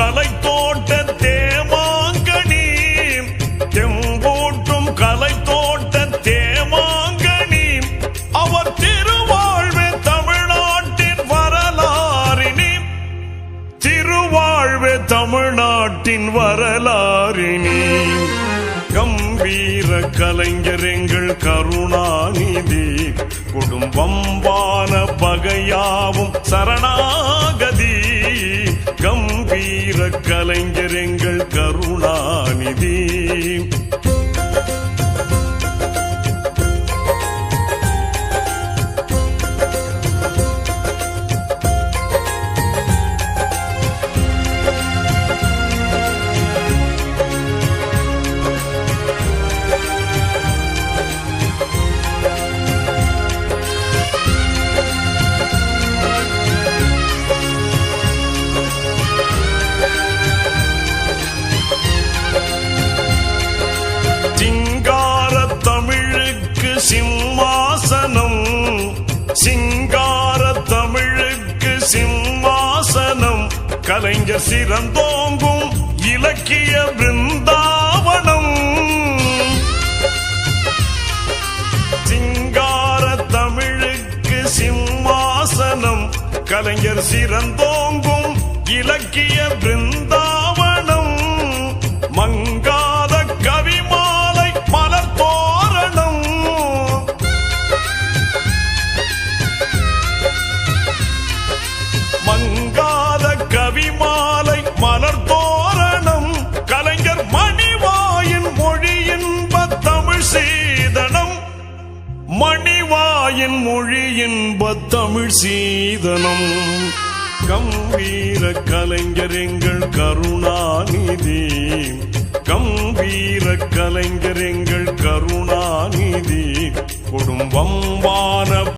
கலை தோட்ட தேமாங்கனி, தெம்பூட்டும் கலை தோட்ட தேமாங்கனி, அவர் திருவாழ்வே தமிழ்நாட்டின் வரலாறினி, திருவாழ்வே தமிழ்நாட்டின் வரலாறினி. கம்பீர கலைஞர் எங்கள் கருணாநிதி, குடும்பம்பான பகையாவும் சரணாகதி. கம்பீர கலைஞர் எங்கள் கருணாநிதி. சிம்மாசனம், சிங்கார தமிழுக்கு சிம்மாசனம், கலைஞர் சிறந்தோங்கும் இலக்கிய பிருந்தாவனம். சிங்கார தமிழுக்கு சிம்மாசனம், கலைஞர் சிறந்தோங்கும் இலக்கிய பிருந்தாவனம். மங்காத கவிமாலை மலர் தோரணம், மங்காத கவிமாலை மலர் தோரணம், கலைஞர் மணிவாயின் மொழியின்ப தமிழ் சீதனம், மணிவாயின் மொழியின்ப தமிழ் சீதனம். கம்பீர கலைஞர் எங்கள் கருணாநிதி, கம்பீர கலைஞர் எங்கள் கருணாநிதி, குடும்பம்